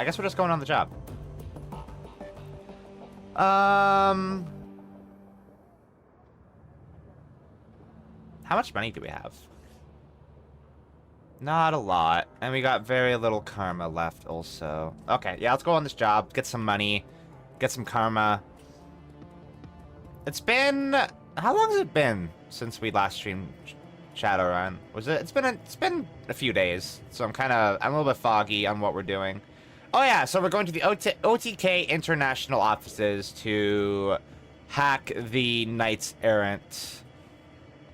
I guess we're just going on the job. How much money do we have? Not a lot. And we got very little karma left also. Okay, yeah, let's go on this job. Get some money. Get some karma. It's been... How long has it been since we last streamed Shadowrun? Was it? It's been a few days. So I'm a little bit foggy on what we're doing. Oh yeah, so we're going to the OTK International offices to hack the Knights Errant,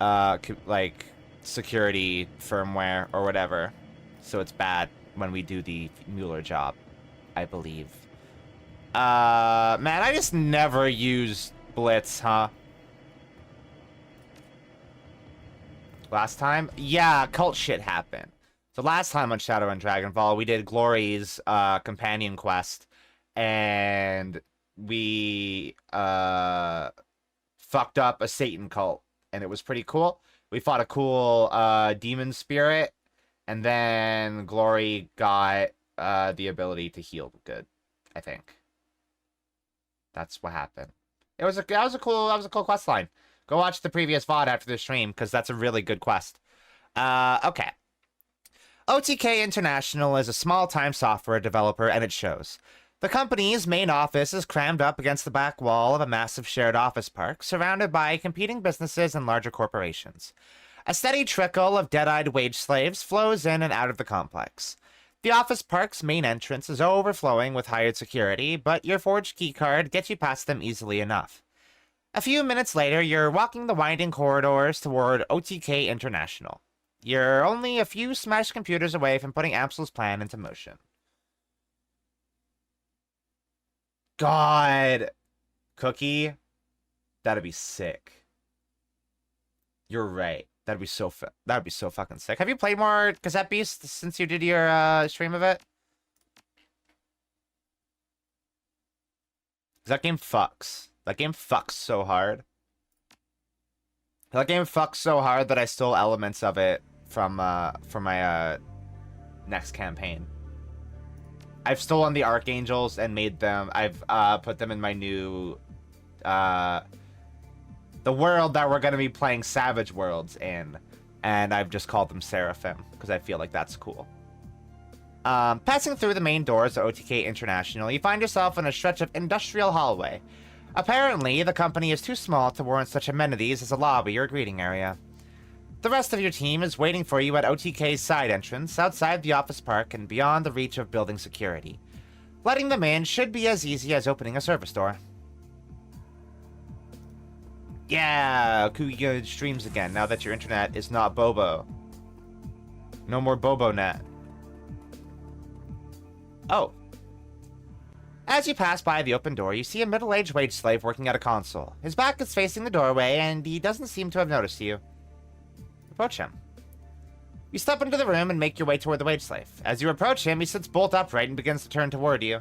like, security firmware or whatever. So it's bad when we do the Mueller job, I believe. Man, I just never use Blitz, huh? Last time? Yeah, cult shit happened. So last time on Shadowrun Dragonfall, we did Glory's companion quest, and we fucked up a Satan cult, and it was pretty cool. We fought a cool demon spirit, and then Glory got the ability to heal good, I think. That's what happened. That was a cool quest line. Go watch the previous VOD after the stream, because that's a really good quest. Okay. OTK International is a small-time software developer, and it shows. The company's main office is crammed up against the back wall of a massive shared office park, surrounded by competing businesses and larger corporations. A steady trickle of dead-eyed wage slaves flows in and out of the complex. The office park's main entrance is overflowing with hired security, but your forged keycard gets you past them easily enough. A few minutes later, you're walking the winding corridors toward OTK International. You're only a few smashed computers away from putting Amsel's plan into motion. God. Cookie. That'd be sick. You're right. That'd be so fucking sick. Have you played more Cassette Beast since you did your stream of it? That game fucks. That game fucks so hard. That game fucks so hard that I stole elements of it from my next campaign. I've stolen the Archangels and made them. I've put them in my new the world that we're gonna be playing Savage Worlds in, and I've just called them Seraphim because I feel like that's cool. Passing through the main doors of OTK International, you find yourself in a stretch of industrial hallway. Apparently, the company is too small to warrant such amenities as a lobby or greeting area. The rest of your team is waiting for you at OTK's side entrance, outside the office park and beyond the reach of building security. Letting them in should be as easy as opening a service door. Yeah, Kuya streams again, now that your internet is not Bobo. No more BoboNet. Oh. As you pass by the open door, you see a middle-aged wage slave working at a console. His back is facing the doorway, and he doesn't seem to have noticed you. Approach him. You step into the room and make your way toward the wage slave. As you approach him, he sits bolt upright and begins to turn toward you.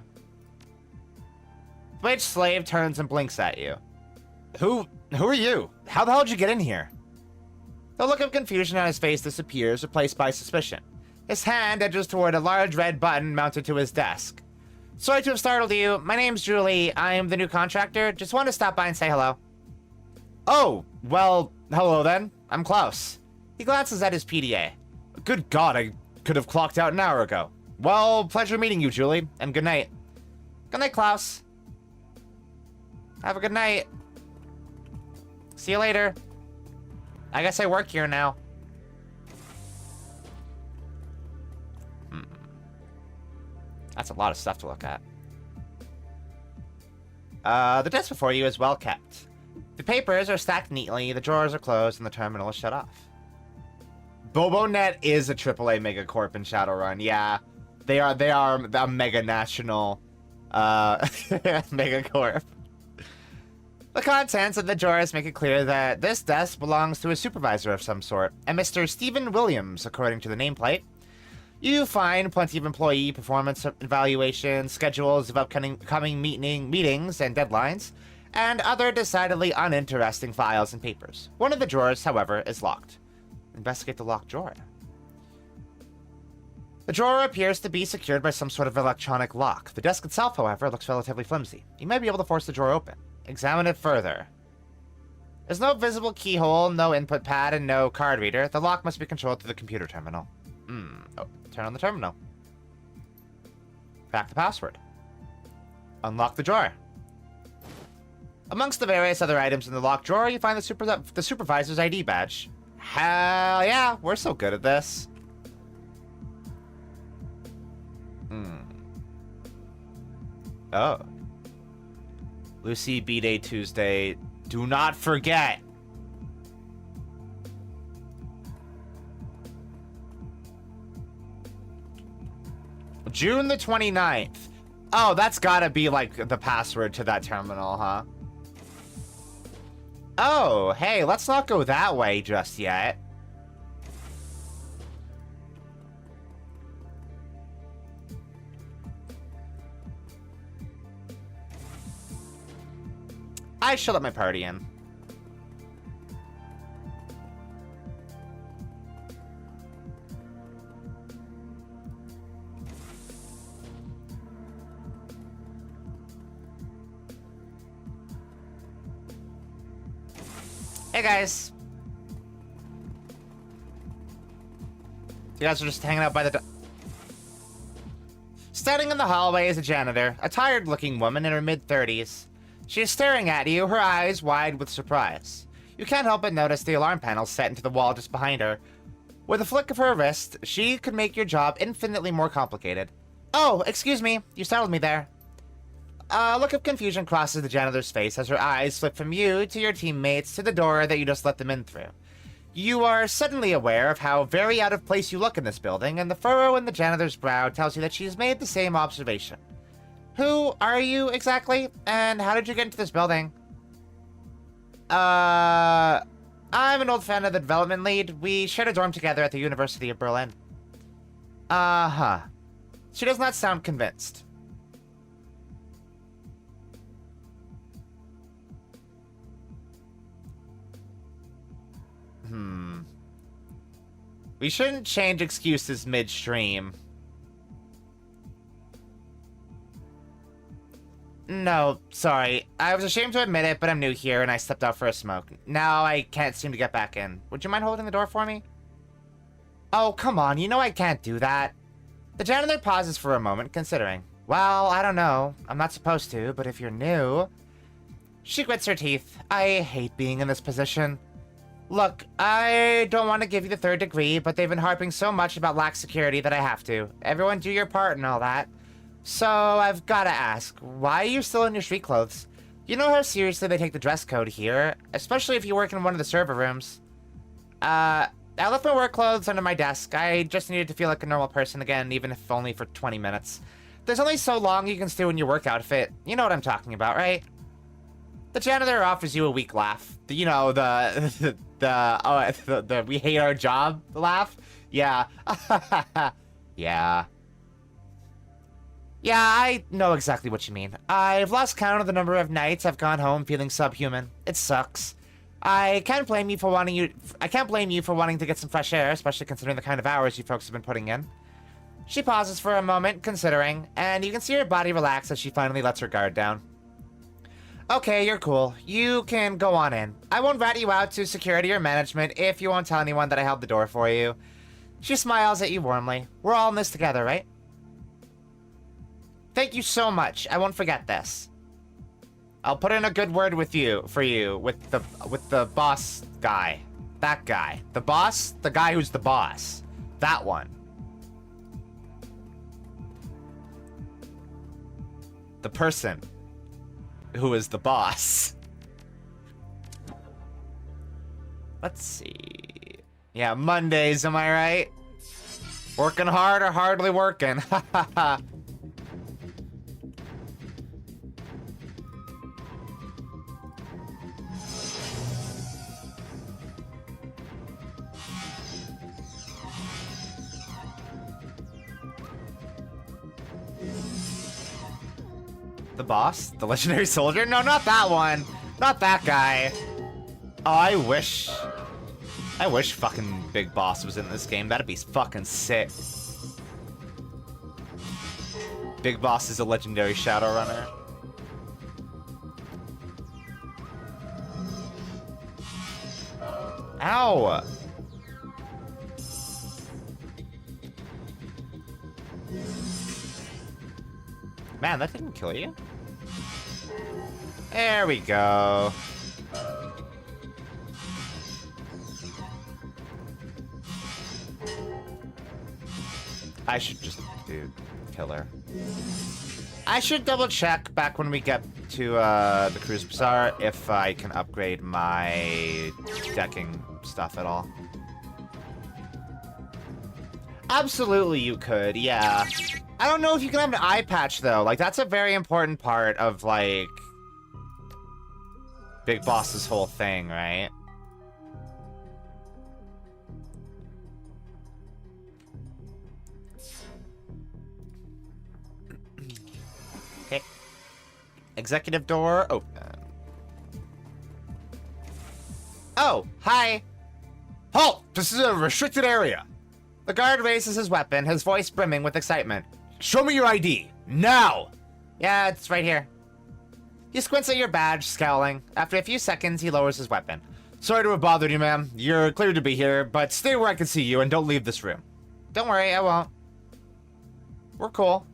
The wage slave turns and blinks at you. Who are you? How the hell did you get in here? The look of confusion on his face disappears, replaced by suspicion. His hand edges toward a large red button mounted to his desk. Sorry to have startled you. My name's Julie. I'm the new contractor. Just wanted to stop by and say hello. Oh, well, hello then. I'm Klaus. He glances at his PDA. Good God, I could have clocked out an hour ago. Well, pleasure meeting you, Julie, and good night. Good night, Klaus. Have a good night. See you later. I guess I work here now. That's a lot of stuff to look at. The desk before you is well kept. The papers are stacked neatly, the drawers are closed, and the terminal is shut off. BoboNet is a AAA megacorp in Shadowrun. Yeah, they are a mega national megacorp. The contents of the drawers make it clear that this desk belongs to a supervisor of some sort, a Mr. Stephen Williams, according to the nameplate. You find plenty of employee performance evaluations, schedules of upcoming meetings and deadlines, and other decidedly uninteresting files and papers. One of the drawers, however, is locked. Investigate the locked drawer. The drawer appears to be secured by some sort of electronic lock. The desk itself, however, looks relatively flimsy. You may be able to force the drawer open. Examine it further. There's no visible keyhole, no input pad, and no card reader. The lock must be controlled through the computer terminal. Oh, turn on the terminal. Crack the password. Unlock the drawer. Amongst the various other items in the locked drawer, you find the supervisor's ID badge. Hell yeah, we're so good at this. Oh. Lucy, B-Day, Tuesday. Do not forget. June the 29th. Oh, that's gotta be like the password to that terminal, huh? Oh, hey, let's not go that way just yet. I should let my party in. Hey guys. You guys are just hanging out by the Standing in the hallway is a janitor, a tired-looking woman in her mid-30s. She is staring at you, her eyes wide with surprise. You can't help but notice the alarm panel set into the wall just behind her. With a flick of her wrist, she could make your job infinitely more complicated. Oh, excuse me, you startled me there. A look of confusion crosses the janitor's face as her eyes flip from you to your teammates to the door that you just let them in through. You are suddenly aware of how very out of place you look in this building, and the furrow in the janitor's brow tells you that she has made the same observation. Who are you exactly, and how did you get into this building? I'm an old fan of the development lead. We shared a dorm together at the University of Berlin. Uh-huh. She does not sound convinced. We shouldn't change excuses midstream. No, sorry. I was ashamed to admit it, but I'm new here and I stepped out for a smoke. Now I can't seem to get back in. Would you mind holding the door for me? Oh, come on, you know I can't do that. The janitor pauses for a moment, considering. Well, I don't know. I'm not supposed to, but if you're new... She grits her teeth. I hate being in this position. Look, I don't want to give you the third degree, but they've been harping so much about lax security that I have to. Everyone do your part and all that. So, I've gotta ask, why are you still in your street clothes? You know how seriously they take the dress code here, especially if you work in one of the server rooms. I left my work clothes under my desk. I just needed to feel like a normal person again, even if only for 20 minutes. There's only so long you can stay in your work outfit. You know what I'm talking about, right? The janitor offers you a weak laugh. You know, the we hate our job laugh? Yeah. Yeah. Yeah, I know exactly what you mean. I've lost count of the number of nights I've gone home feeling subhuman. It sucks. I can't blame you for wanting to get some fresh air, especially considering the kind of hours you folks have been putting in. She pauses for a moment, considering, and you can see her body relax as she finally lets her guard down. Okay, you're cool. You can go on in. I won't rat you out to security or management if you won't tell anyone that I held the door for you. She smiles at you warmly. We're all in this together, right? Thank you so much. I won't forget this. I'll put in a good word with you with the boss guy. That guy. The boss? The guy who's the boss. That one. The person who is the boss. Let's see. Yeah, Mondays, am I right? Working hard or hardly working? Hahaha. The boss? The legendary soldier? No, not that one. Not that guy. Oh, I wish fucking Big Boss was in this game. That'd be fucking sick. Big Boss is a legendary Shadowrunner. Ow! Man, that didn't kill you? There we go. I should just do killer. I should double check back when we get to the Cruise Bazaar if I can upgrade my decking stuff at all. Absolutely you could, yeah. I don't know if you can have an eye patch though. Like that's a very important part of like Big Boss's whole thing, right? Okay. Executive door open. Oh, hi. Halt! This is a restricted area. The guard raises his weapon, his voice brimming with excitement. Show me your ID, now! Yeah, it's right here. He squints at your badge, scowling. After a few seconds, he lowers his weapon. Sorry to have bothered you, ma'am. You're cleared to be here, but stay where I can see you and don't leave this room. Don't worry, I won't. We're cool.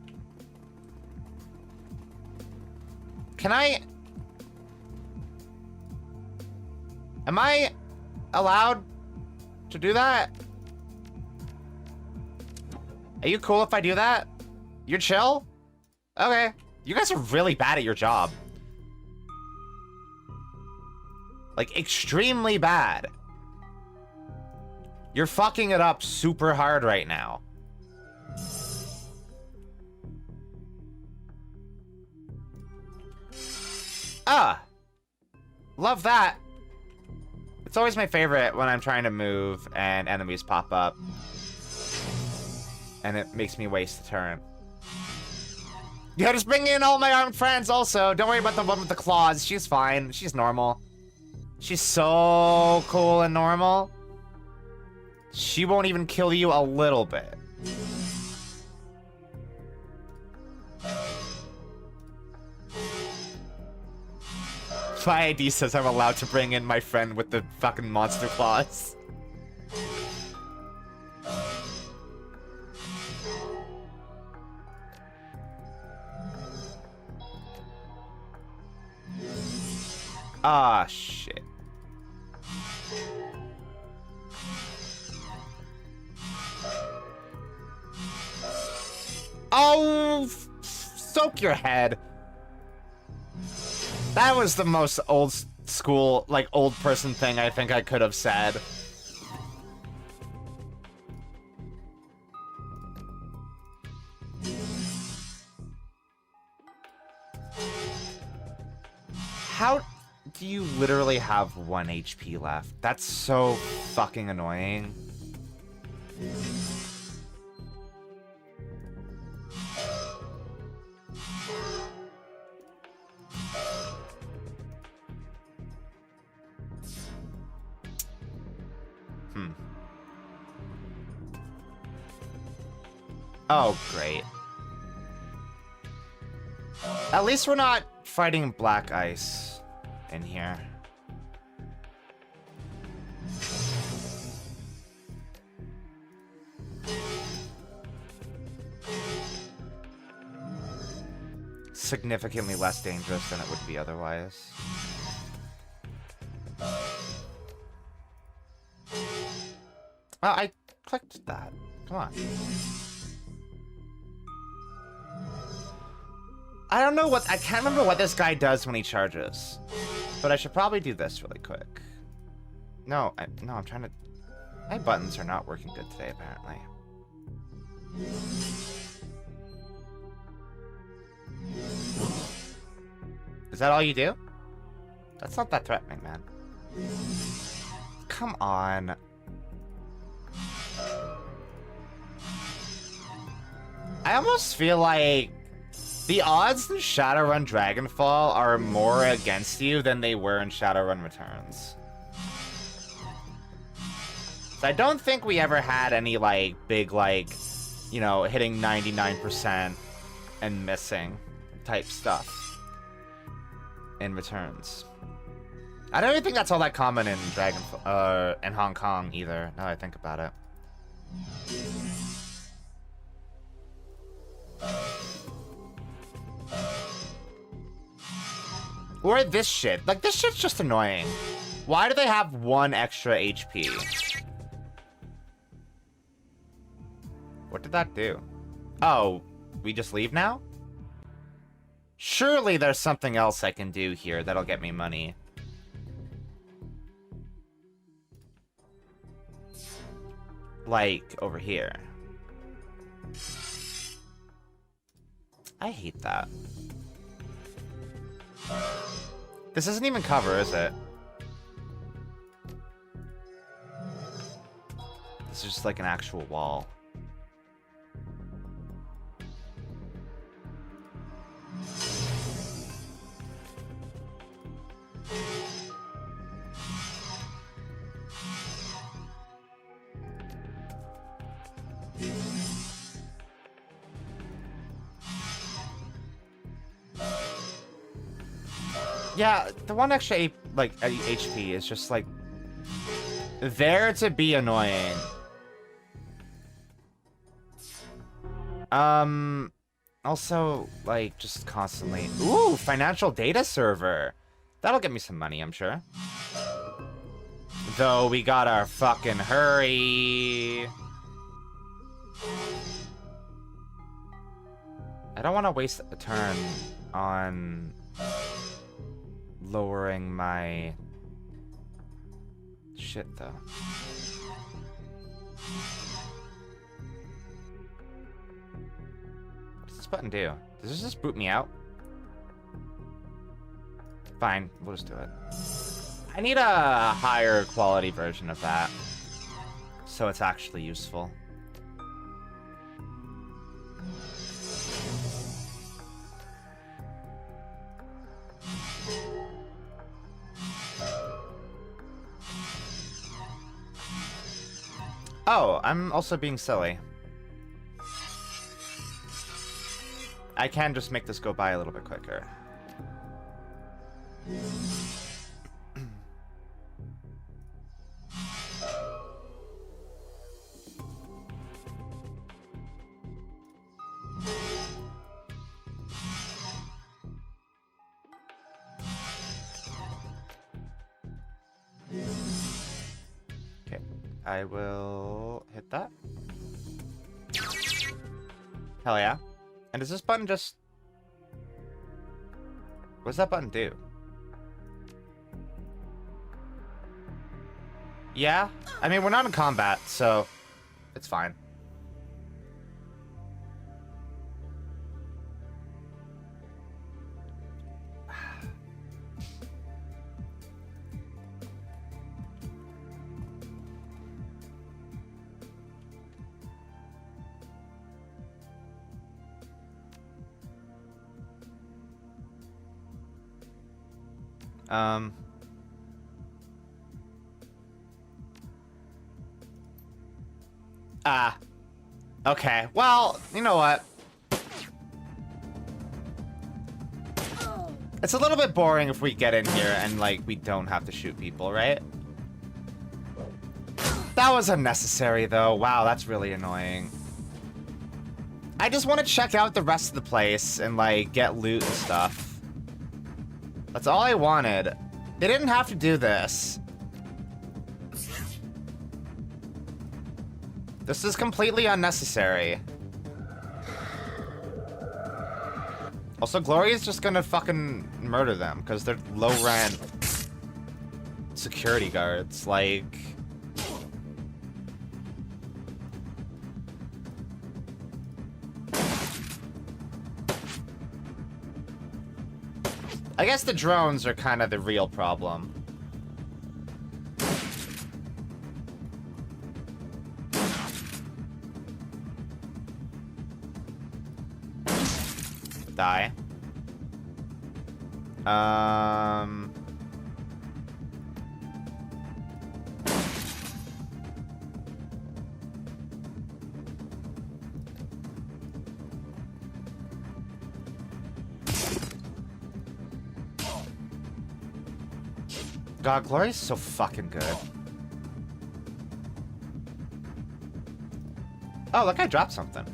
Can I... Am I allowed to do that? Are you cool if I do that? You're chill? Okay. You guys are really bad at your job. Like, extremely bad. You're fucking it up super hard right now. Ah! Love that. It's always my favorite when I'm trying to move and enemies pop up. And it makes me waste the turn. Yeah, just bring in all my armed friends also. Don't worry about the one with the claws. She's fine. She's normal. She's so cool and normal. She won't even kill you a little bit. My ID says I'm allowed to bring in my friend with the fucking monster claws. Ah, shit. Oh, soak your head. That was the most old school, like old person thing I think I could have said. How do you literally have 1 HP left? That's so fucking annoying. Oh, great. At least we're not fighting black ice in here. Significantly less dangerous than it would be otherwise. I clicked that. Come on. I don't know what... I can't remember what this guy does when he charges. But I should probably do this really quick. No, I'm trying to... My buttons are not working good today, apparently. Is that all you do? That's not that threatening, man. Come on. I almost feel like the odds in Shadowrun Dragonfall are more against you than they were in Shadowrun Returns. So I don't think we ever had any, like, big, like, you know, hitting 99% and missing type stuff in Returns. I don't even think that's all that common in Dragonfall, in Hong Kong either, now that I think about it. Or this shit. Like, this shit's just annoying. Why do they have 1 extra HP? What did that do? Oh, we just leave now? Surely there's something else I can do here that'll get me money. Like, over here. I hate that. This isn't even cover, is it? This is just like an actual wall. Yeah, the 1 extra HP is just like there to be annoying. Also, like, just constantly. Ooh, financial data server. That'll get me some money, I'm sure. Though we gotta fucking hurry. I don't want to waste a turn on lowering my shit, though. What does this button do? Does this just boot me out? Fine, we'll just do it. I need a higher quality version of that, so it's actually useful. Oh, I'm also being silly. I can just make this go by a little bit quicker. Okay, I will hit that. Hell yeah. And does this button just... What does that button do? Yeah? I mean, we're not in combat, so it's fine. Okay. Well, you know what? It's a little bit boring if we get in here and, like, we don't have to shoot people, right? That was unnecessary, though. Wow, that's really annoying. I just want to check out the rest of the place and, like, get loot and stuff. That's all I wanted. They didn't have to do this. This is completely unnecessary. Also, Gloria's just gonna fucking murder them because they're low-rent security guards. Like... I guess the drones are kind of the real problem. Die. God, Glory's so fucking good. Oh, look, I dropped something.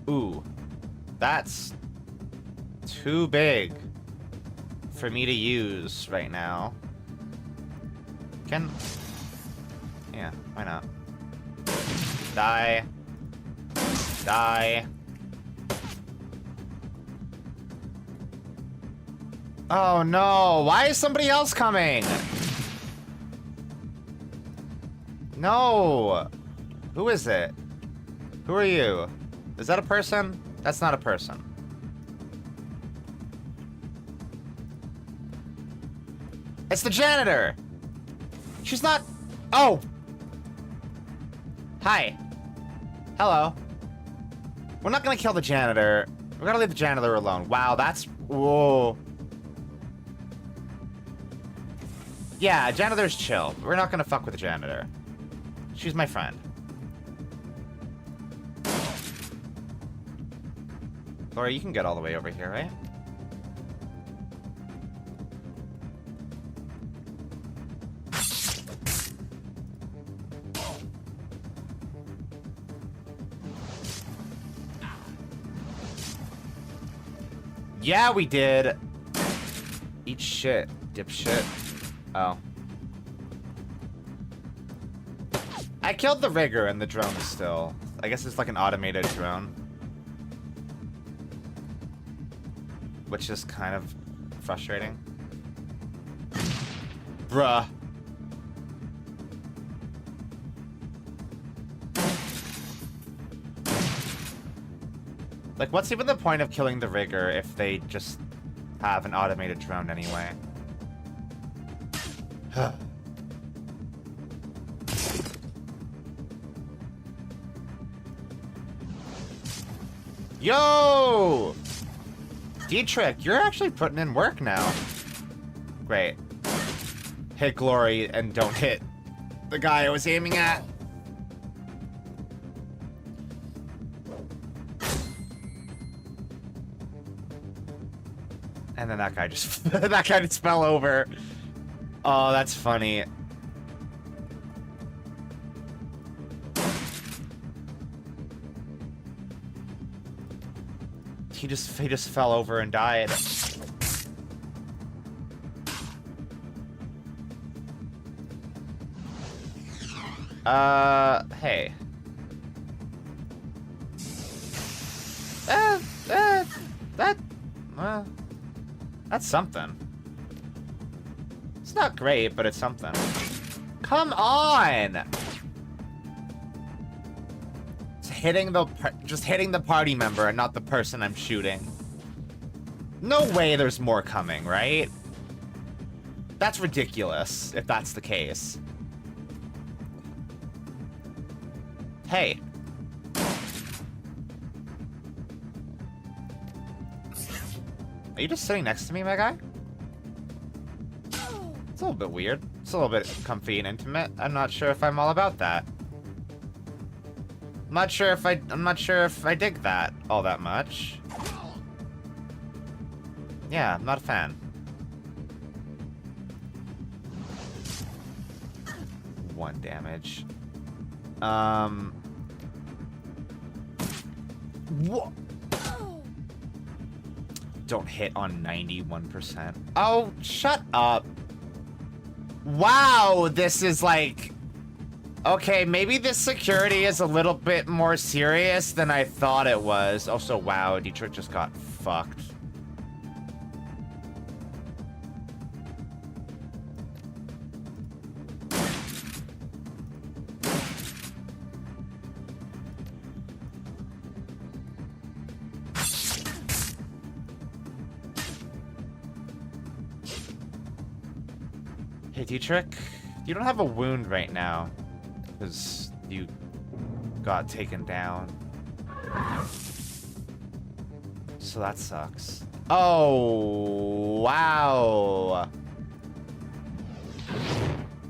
Ooh. That's too big for me to use right now. Yeah, why not? Die. Die. Oh no, why is somebody else coming? No. Who is it? Who are you? Is that a person? That's not a person. It's the janitor! She's not... Oh! Hi. Hello. We're not gonna kill the janitor. We're gonna leave the janitor alone. Wow, that's... Whoa. Yeah, janitor's chill. We're not gonna fuck with the janitor. She's my friend. Laura, you can get all the way over here, right? Yeah, we did. Eat shit, dipshit. Oh. I killed the rigger and the drone still. I guess it's like an automated drone. Which is kind of frustrating. Bruh. Like, what's even the point of killing the rigger if they just have an automated drone anyway? Yo! Dietrich, you're actually putting in work now. Great. Hit Glory and don't hit the guy I was aiming at. And then that guy just that guy just fell over. Oh, that's funny. He just fell over and died. Hey. That's something. It's not great, but it's something. Come on! Just hitting the party member and not the person I'm shooting. No way there's more coming, right? That's ridiculous, if that's the case. Hey. Are you just sitting next to me, my guy? It's a little bit weird. It's a little bit comfy and intimate. I'm not sure if I'm all about that. I'm not sure if I dig that all that much. Yeah, I'm not a fan. One damage. What? Don't hit on 91%. Oh, shut up. Wow, this is like... Okay, maybe this security is a little bit more serious than I thought it was. Also, wow, Detroit just got fucked. Hey, Dietrich, you don't have a wound right now. Because you got taken down. So that sucks. Oh, wow.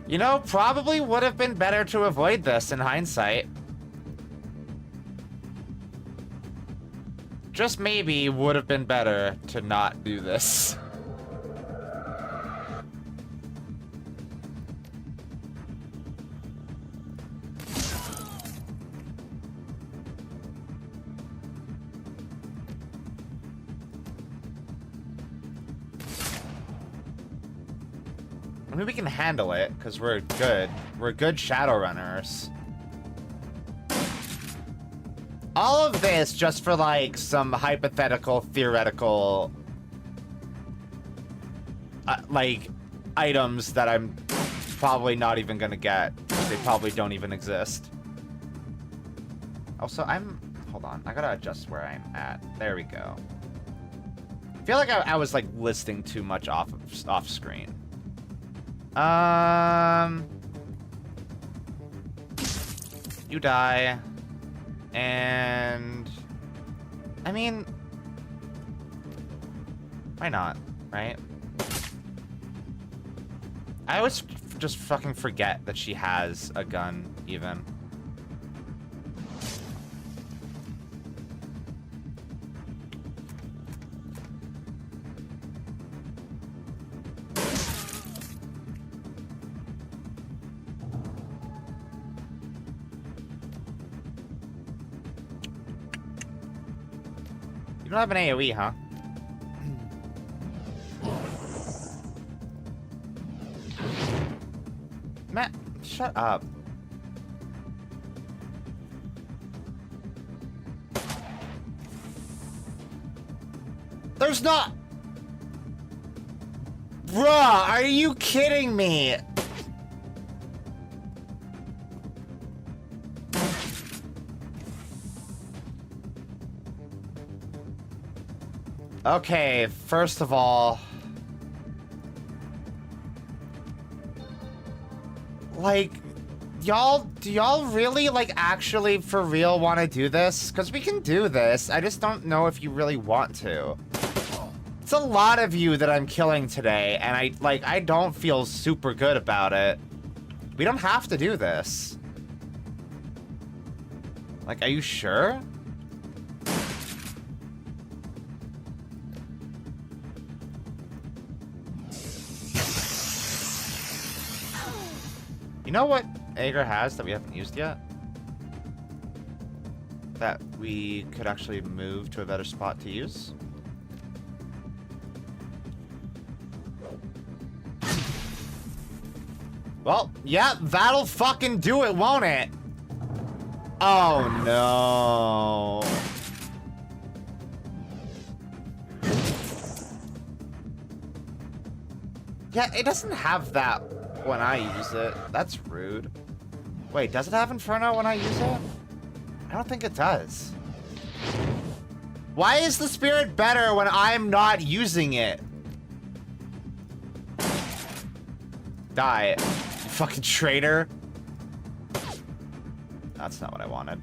You know, probably would have been better to avoid this in hindsight. Just maybe would have been better to not do this. mean, we can handle it, because we're good. We're good Shadowrunners. All of this just for, like, some hypothetical, theoretical, like, items that I'm probably not even gonna get. They probably don't even exist. Also, hold on. I gotta adjust where I'm at. There we go. I feel like I was, like, listing too much off screen. You die. And... I mean... why not, right? I always just fucking forget that she has a gun, even. You don't have an AoE, huh? Matt, shut up. There's not... Bruh, are you kidding me? Okay, first of all... like, do y'all really, like, actually for real want to do this? Because we can do this. I just don't know if you really want to. It's a lot of you that I'm killing today, and I don't feel super good about it. We don't have to do this. Like, are you sure? You know what Ager has that we haven't used yet? That we could actually move to a better spot to use? Well, yeah, that'll fucking do it, won't it? Oh, no. Yeah, it doesn't have that when I use it. That's rude. Wait, does it have Inferno when I use it? I don't think it does. Why is the spirit better when I'm not using it? Die, you fucking traitor. That's not what I wanted.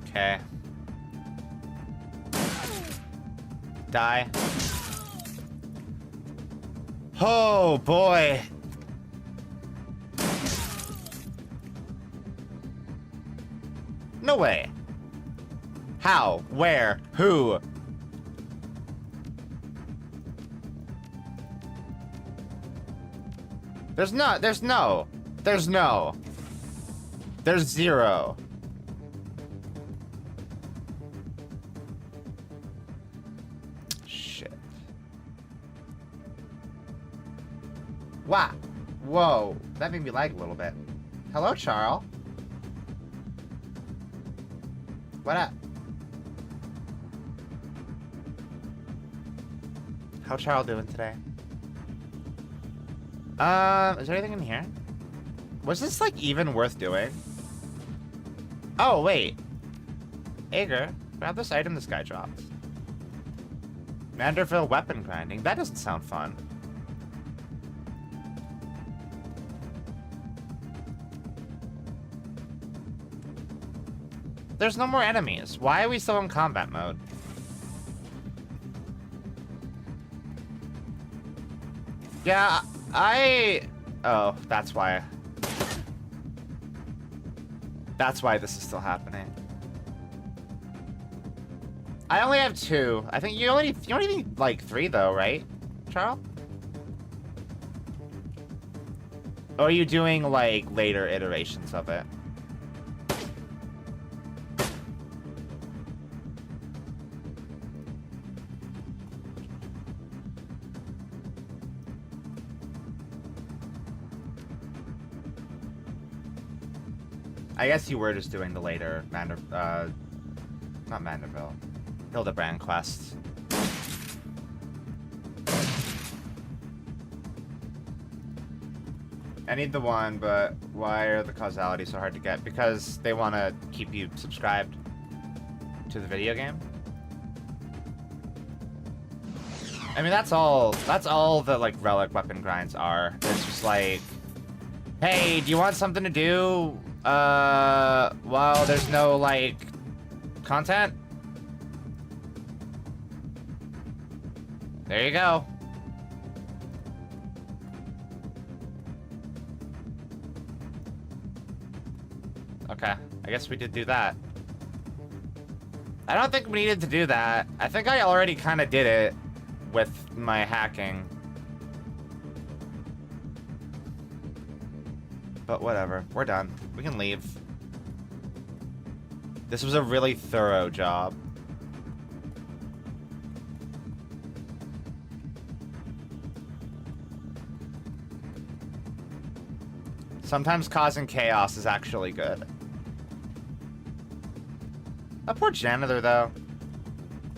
Okay. Die. Oh, boy. No way. How? Where? Who? There's no. There's zero. Shit. Wow. Whoa. That made me lag a little bit. Hello, Charles. What up? How Charles doing today? Is there anything in here? Was this, like, even worth doing? Oh, wait. Ager, grab this item this guy dropped. Manderville weapon grinding. That doesn't sound fun. There's no more enemies. Why are we still in combat mode? Yeah, oh, that's why. That's why this is still happening. I only have 2. I think you only need, like, 3, though, right, Charles? Or are you doing, like, later iterations of it? I guess you were just doing the later not Vanderbilt. Hildebrand quests. I need the one, but why are the causalities so hard to get? Because they want to keep you subscribed to the video game. I mean, that's all the, like, relic weapon grinds are. It's just like, hey, do you want something to do? Well, there's no, like, content? There you go. Okay, I guess we did do that. I don't think we needed to do that. I think I already kind of did it with my hacking. But whatever, we're done. We can leave. This was a really thorough job. Sometimes causing chaos is actually good. That poor janitor, though.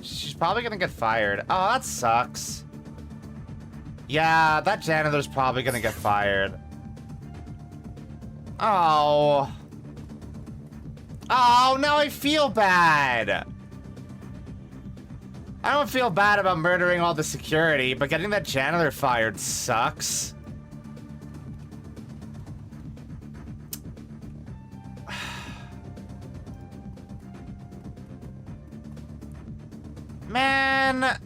She's probably gonna get fired. Oh, that sucks. Yeah, that janitor's probably gonna get fired. Oh. Oh, now I feel bad. I don't feel bad about murdering all the security, but getting that janitor fired sucks. Man.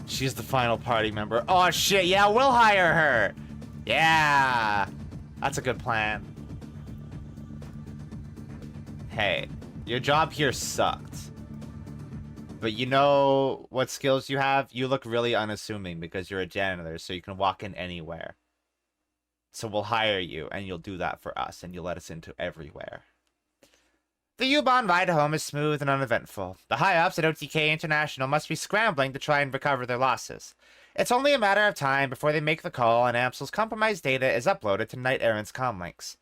She's the final party member. Oh, shit. Yeah, we'll hire her. Yeah. That's a good plan. Hey, your job here sucked. But you know what skills you have? You look really unassuming because you're a janitor, so you can walk in anywhere. So we'll hire you, and you'll do that for us, and you'll let us into everywhere. The U-Bahn ride home is smooth and uneventful. The high-ups at OTK International must be scrambling to try and recover their losses. It's only a matter of time before they make the call and Amsel's compromised data is uploaded to Knight Errant's comlinks.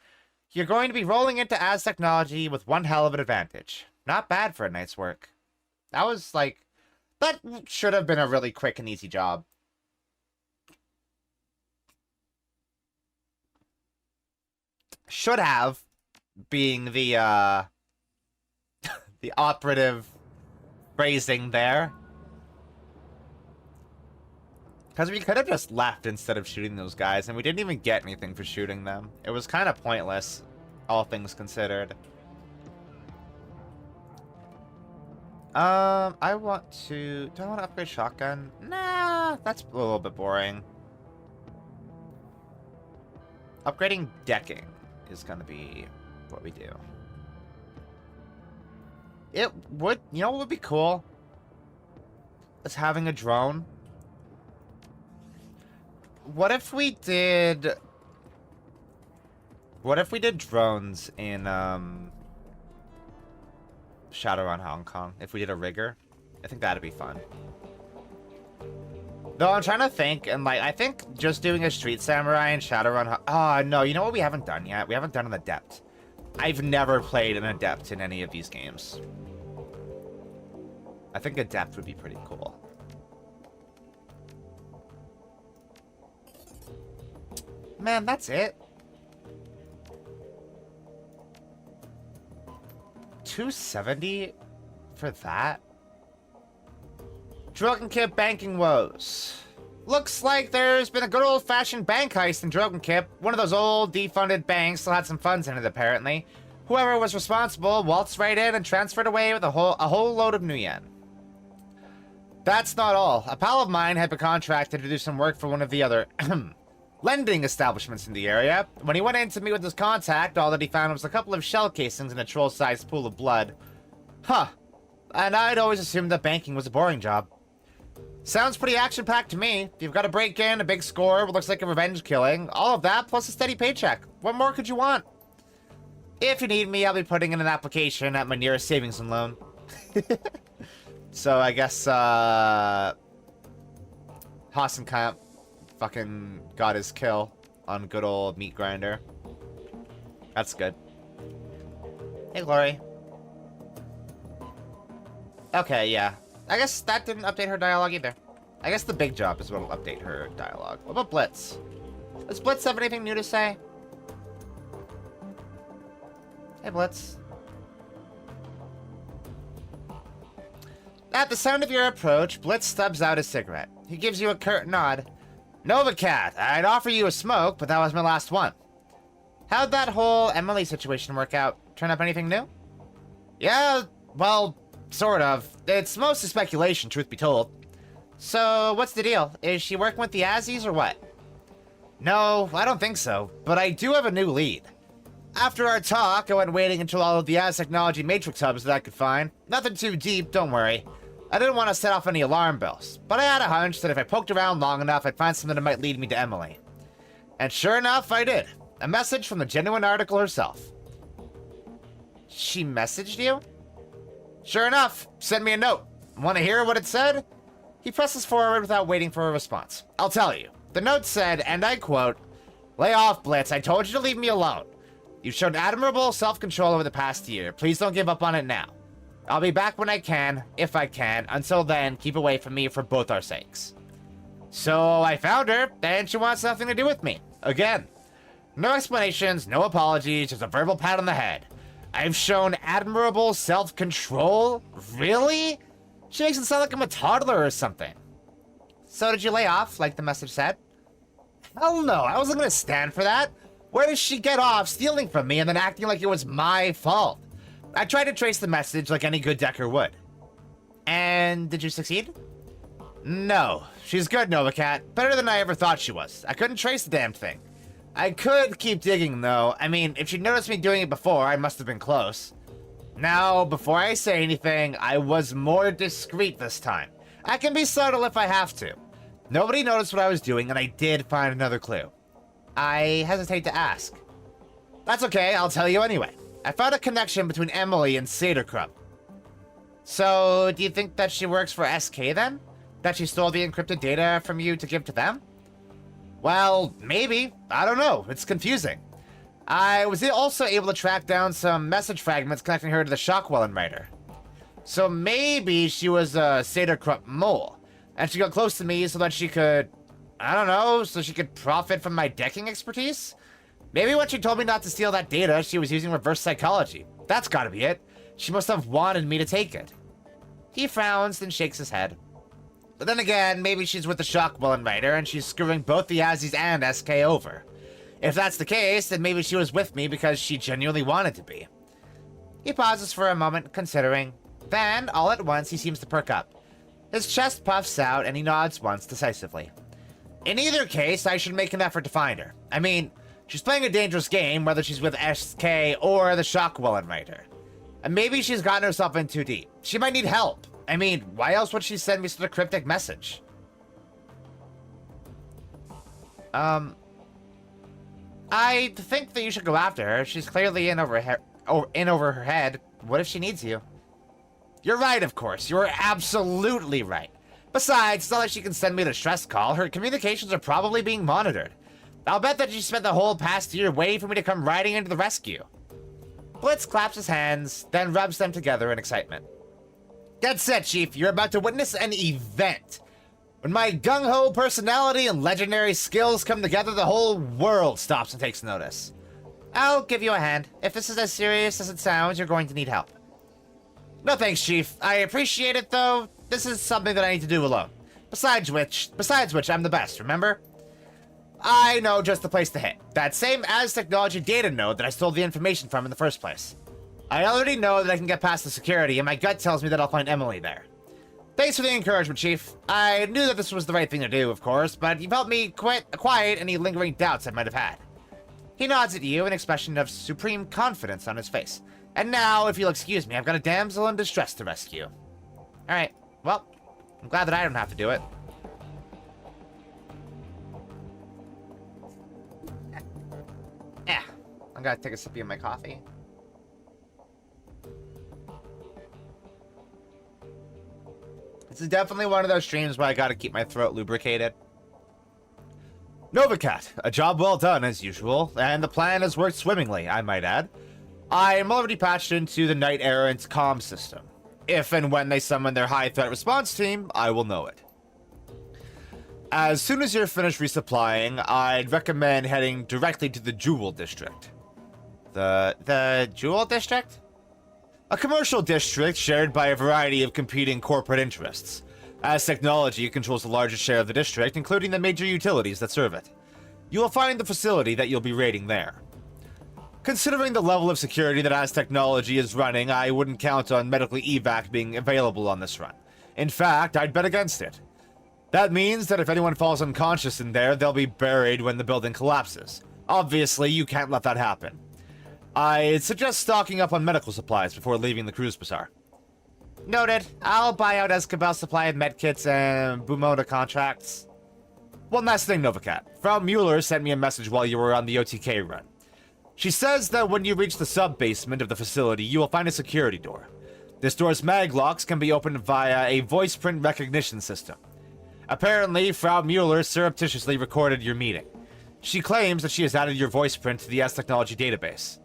You're going to be rolling into Az technology with one hell of an advantage. Not bad for a night's work. That was, like... That should have been a really quick and easy job. Should have, being the, the operative phrasing there. Because we could have just left instead of shooting those guys, and we didn't even get anything for shooting them. It was kind of pointless, all things considered. I want to... Do I want to upgrade shotgun? Nah, that's a little bit boring. Upgrading decking is going to be what we do. It would... You know what would be cool? Is having a drone. What if we did... What if we did drones in, Shadowrun Hong Kong? If we did a rigger? I think that'd be fun. Though I'm trying to think, and, like, I think just doing a Street Samurai in Shadowrun... Oh, no, you know what we haven't done yet? We haven't done an Adept. I've never played an Adept in any of these games. I think Adept would be pretty cool. Man, that's it. 270 for that? Dragonkip banking woes. Looks like there's been a good old-fashioned bank heist in Dragonkip. One of those old, defunded banks still had some funds in it, apparently. Whoever was responsible waltzed right in and transferred away with a whole load of new yen. That's not all. A pal of mine had been contracted to do some work for one of the other lending establishments in the area. When he went in to meet with his contact, all that he found was a couple of shell casings and a troll-sized pool of blood. Huh. And I'd always assumed that banking was a boring job. Sounds pretty action-packed to me. You've got a break-in, a big score, what looks like a revenge killing, all of that, plus a steady paycheck. What more could you want? If you need me, I'll be putting in an application at my nearest savings and loan. So I guess, Hassenkamp fucking got his kill on good old Meat Grinder. That's good. Hey, Glory. Okay, yeah. I guess that didn't update her dialogue either. I guess the big job is what will update her dialogue. What about Blitz? Does Blitz have anything new to say? Hey, Blitz. At the sound of your approach, Blitz stubs out his cigarette. He gives you a curt nod. Novacat, I'd offer you a smoke, but that was my last one. How'd that whole Emily situation work out? Turn up anything new? Yeah, well, sort of. It's mostly speculation, truth be told. So, what's the deal? Is she working with the Azzies or what? No, I don't think so, but I do have a new lead. After our talk, I went waiting until all of the Az Technology Matrix hubs that I could find. Nothing too deep, don't worry. I didn't want to set off any alarm bells, but I had a hunch that if I poked around long enough, I'd find something that might lead me to Emily. And sure enough, I did. A message from the genuine article herself. She messaged you? Sure enough, send me a note. Want to hear what it said? He presses forward without waiting for a response. I'll tell you. The note said, and I quote, "Lay off, Blitz. I told you to leave me alone. You've shown admirable self-control over the past year. Please don't give up on it now. I'll be back when I can, if I can. Until then, keep away from me for both our sakes." So I found her, and she wants nothing to do with me. Again. No explanations, no apologies, just a verbal pat on the head. I've shown admirable self-control? Really? She makes it sound like I'm a toddler or something. So did you lay off, like the message said? Hell no, I wasn't gonna stand for that. Where does she get off stealing from me and then acting like it was my fault? I tried to trace the message like any good Decker would. And did you succeed? No. She's good, Novacat. Better than I ever thought she was. I couldn't trace the damn thing. I could keep digging, though. I mean, if she noticed me doing it before, I must have been close. Now, before I say anything, I was more discreet this time. I can be subtle if I have to. Nobody noticed what I was doing, and I did find another clue. I hesitate to ask. That's okay, I'll tell you anyway. I found a connection between Emily and Saderkrupp. So, do you think that she works for SK then? That she stole the encrypted data from you to give to them? Well, maybe. I don't know. It's confusing. I was also able to track down some message fragments connecting her to the Shockwellen writer. So maybe she was a Saderkrupp mole, and she got close to me so that she could, I don't know, so she could profit from my decking expertise? Maybe when she told me not to steal that data, she was using reverse psychology. That's gotta be it. She must have wanted me to take it. He frowns, then shakes his head. But then again, maybe she's with the Shockwellen writer, and she's screwing both the Azzies and SK over. If that's the case, then maybe she was with me because she genuinely wanted to be. He pauses for a moment, considering. Then, all at once, he seems to perk up. His chest puffs out, and he nods once decisively. In either case, I should make an effort to find her. I mean, she's playing a dangerous game, whether she's with SK or the Shockwellen writer. And maybe she's gotten herself in too deep. She might need help. I mean, why else would she send me such a cryptic message? I think that you should go after her. She's clearly in over her head. What if she needs you? You're right, of course. You're absolutely right. Besides, it's not like she can send me the stress call. Her communications are probably being monitored. I'll bet that she spent the whole past year waiting for me to come riding into the rescue. Blitz claps his hands, then rubs them together in excitement. Get set, Chief. You're about to witness an event. When my gung-ho personality and legendary skills come together, the whole world stops and takes notice. I'll give you a hand. If this is as serious as it sounds, you're going to need help. No thanks, Chief. I appreciate it, though. This is something that I need to do alone. Besides which, I'm the best, remember? I know just the place to hit. That same Az Technology data node that I stole the information from in the first place. I already know that I can get past the security, and my gut tells me that I'll find Emily there. Thanks for the encouragement, Chief. I knew that this was the right thing to do, of course, but you've helped me quiet any lingering doubts I might have had. He nods at you, an expression of supreme confidence on his face. And now, if you'll excuse me, I've got a damsel in distress to rescue. Alright, well, I'm glad that I don't have to do it. I'm gonna take a sip of my coffee. This is definitely one of those streams where I gotta keep my throat lubricated. Novacat, a job well done as usual, and the plan has worked swimmingly, I might add. I am already patched into the Knight Errant's comm system. If and when they summon their high threat response team, I will know it. As soon as you're finished resupplying, I'd recommend heading directly to the Jewel District. The Jewel District? A commercial district shared by a variety of competing corporate interests. As technology controls the largest share of the district, including the major utilities that serve it. You will find the facility that you'll be raiding there. Considering the level of security that As Technology is running, I wouldn't count on medical evac being available on this run. In fact, I'd bet against it. That means that if anyone falls unconscious in there, they'll be buried when the building collapses. Obviously, you can't let that happen. I'd suggest stocking up on medical supplies before leaving the cruise bazaar. Noted. I'll buy out Escabel's supply of medkits and Bumona contracts. One last thing, Novacat. Frau Mueller sent me a message while you were on the OTK run. She says that when you reach the sub-basement of the facility, you will find a security door. This door's mag locks can be opened via a voice print recognition system. Apparently, Frau Mueller surreptitiously recorded your meeting. She claims that she has added your voice print to the S Technology database.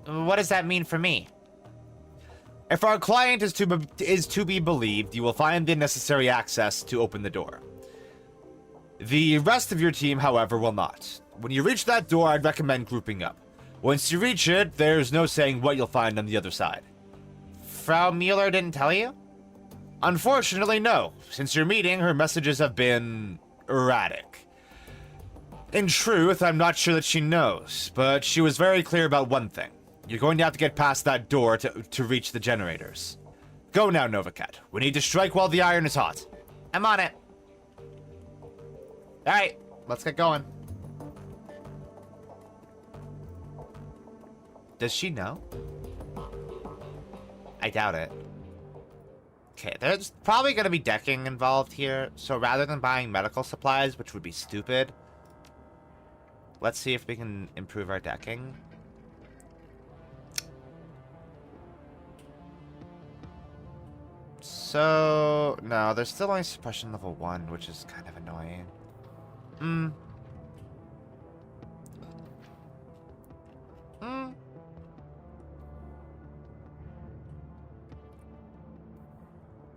What does that mean for me? If our client is to be believed, you will find the necessary access to open the door. The rest of your team, however, will not. When you reach that door, I'd recommend grouping up. Once you reach it, there's no saying what you'll find on the other side. Frau Mueller didn't tell you? Unfortunately, no. Since your meeting, her messages have been erratic. In truth, I'm not sure that she knows, but she was very clear about one thing. You're going to have to get past that door to reach the generators. Go now, Novacat. We need to strike while the iron is hot. I'm on it. Alright, let's get going. Does she know? I doubt it. Okay, there's probably going to be decking involved here, so rather than buying medical supplies, which would be stupid, let's see if we can improve our decking. So, no, there's still only suppression level 1, which is kind of annoying.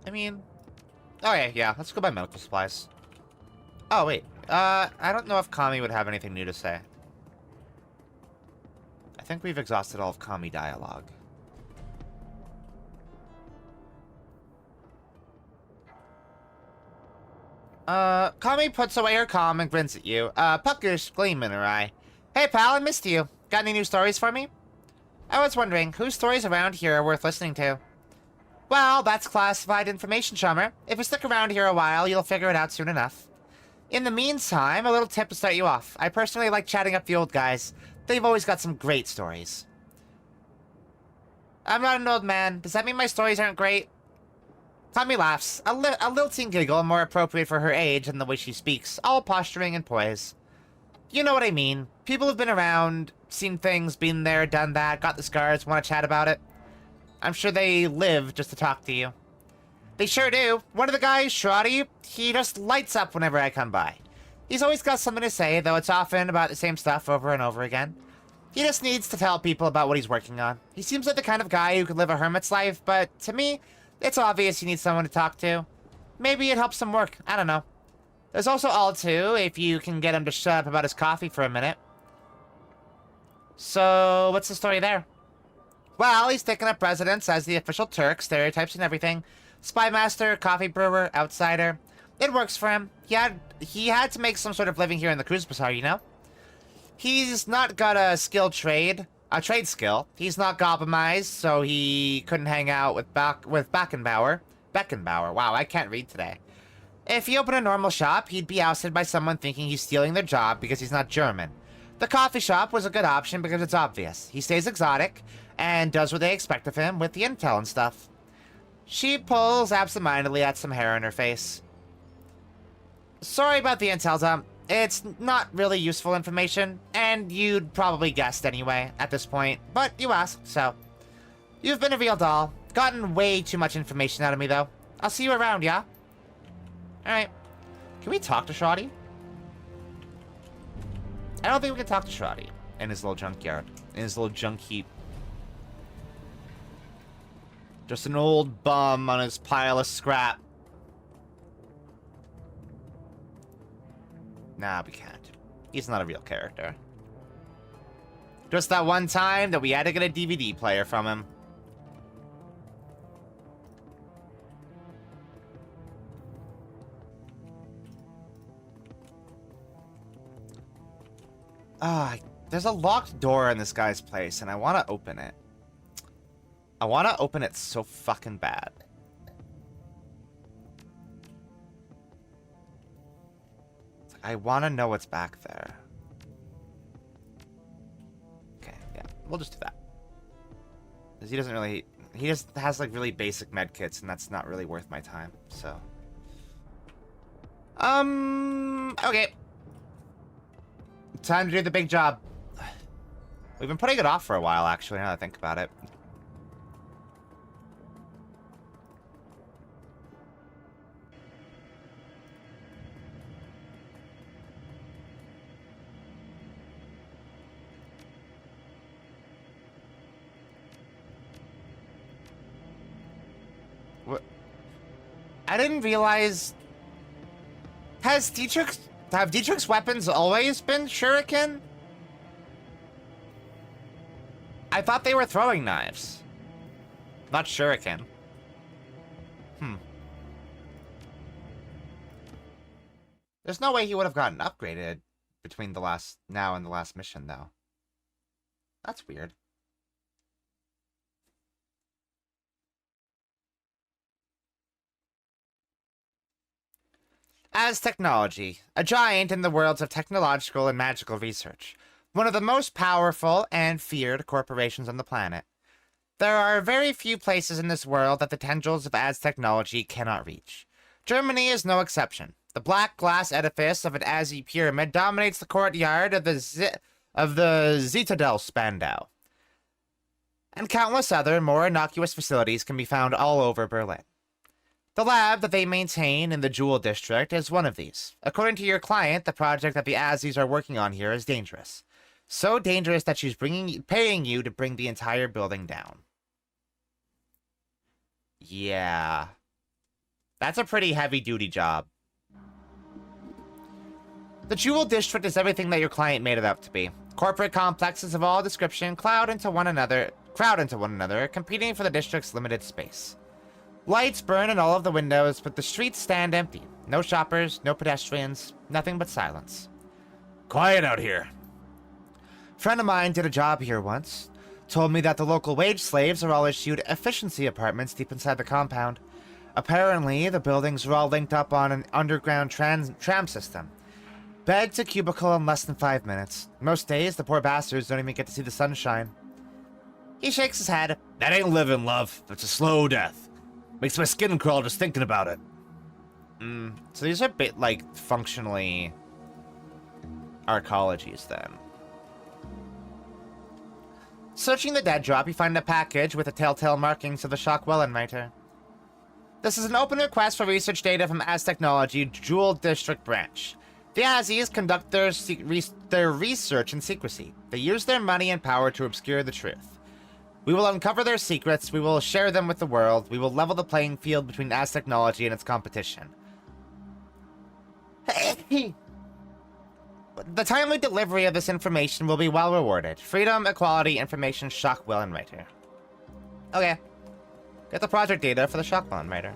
I mean, okay, yeah, let's go buy medical supplies. Oh, wait, I don't know if Kami would have anything new to say. I think we've exhausted all of Kami dialogue. Kami puts away her comm and grins at you, puckerish gleam in her eye. Hey, pal, I missed you. Got any new stories for me? I was wondering, whose stories around here are worth listening to? Well, that's classified information, chummer. If you stick around here a while, you'll figure it out soon enough. In the meantime, a little tip to start you off. I personally like chatting up the old guys. They've always got some great stories. I'm not an old man. Does that mean my stories aren't great? Tommy laughs, a lilting giggle more appropriate for her age and the way she speaks, all posturing and poise. You know what I mean. People have been around, seen things, been there, done that, got the scars, want to chat about it. I'm sure they live just to talk to you. They sure do. One of the guys, Shrotty, he just lights up whenever I come by. He's always got something to say, though it's often about the same stuff over and over again. He just needs to tell people about what he's working on. He seems like the kind of guy who could live a hermit's life, but to me, it's obvious he needs someone to talk to. Maybe it helps him work. I don't know. There's also All-Two, if you can get him to shut up about his coffee for a minute. So, what's the story there? Well, he's taken up residence as the official Turk, stereotypes and everything. Spy master, coffee brewer, outsider. It works for him. He had to make some sort of living here in the cruise bazaar, you know? He's not got a trade skill. He's not goblimized, so he couldn't hang out with Backenbauer. Beckenbauer. Wow, I can't read today. If he opened a normal shop, he'd be ousted by someone thinking he's stealing their job because he's not German. The coffee shop was a good option because it's obvious. He stays exotic and does what they expect of him with the intel and stuff. She pulls absentmindedly at some hair in her face. Sorry about the intel dump. It's not really useful information, and you'd probably guessed anyway at this point, but you asked, so. You've been a real doll. Gotten way too much information out of me, though. I'll see you around, yeah? Alright. Can we talk to Shoddy? I don't think we can talk to Shoddy in his little junkyard. In his little junk heap. Just an old bum on his pile of scrap. Nah, we can't. He's not a real character. Just that one time that we had to get a DVD player from him. There's a locked door in this guy's place, and I want to open it. I want to open it so fucking bad. I want to know what's back there. Okay, yeah, we'll just do that. Because he doesn't really... He just has, like, really basic medkits, and that's not really worth my time, so... Okay. Time to do the big job. We've been putting it off for a while, actually, now that I think about it. What? I didn't realize... Have Dietrich's weapons always been shuriken? I thought they were throwing knives. Not shuriken. There's no way he would have gotten upgraded between the last now and the last mission, though. That's weird. As technology, a giant in the worlds of technological and magical research, one of the most powerful and feared corporations on the planet. There are very few places in this world that the tendrils of Az technology cannot reach. Germany is no exception. The black glass edifice of an Azzy pyramid dominates the courtyard of the Zitadel Spandau. And countless other, more innocuous facilities can be found all over Berlin. The lab that they maintain in the Jewel District is one of these. According to your client, the project that the Azzies are working on here is dangerous. So dangerous that she's paying you to bring the entire building down. Yeah. That's a pretty heavy-duty job. The Jewel District is everything that your client made it out to be. Corporate complexes of all description crowd into one another, competing for the district's limited space. Lights burn in all of the windows, but the streets stand empty. No shoppers, no pedestrians, nothing but silence. Quiet out here. A friend of mine did a job here once. Told me that the local wage slaves are all issued efficiency apartments deep inside the compound. Apparently, the buildings are all linked up on an underground tram system. Bed to cubicle in less than 5 minutes. Most days, the poor bastards don't even get to see the sunshine. He shakes his head. That ain't living, love. That's a slow death. Makes my skin crawl just thinking about it. So these are a bit, like, functionally arcologies, then. Searching the dead drop, you find a package with the telltale markings of the Shockwellenreiter. This is an open request for research data from Az Technology Jewel District Branch. The Azzies conduct their research in secrecy. They use their money and power to obscure the truth. We will uncover their secrets, we will share them with the world, we will level the playing field between Az Technology and its competition. The timely delivery of this information will be well rewarded. Freedom, equality, information, Shockwellenreiter. Okay. Get the project data for the Shockwellenreiter.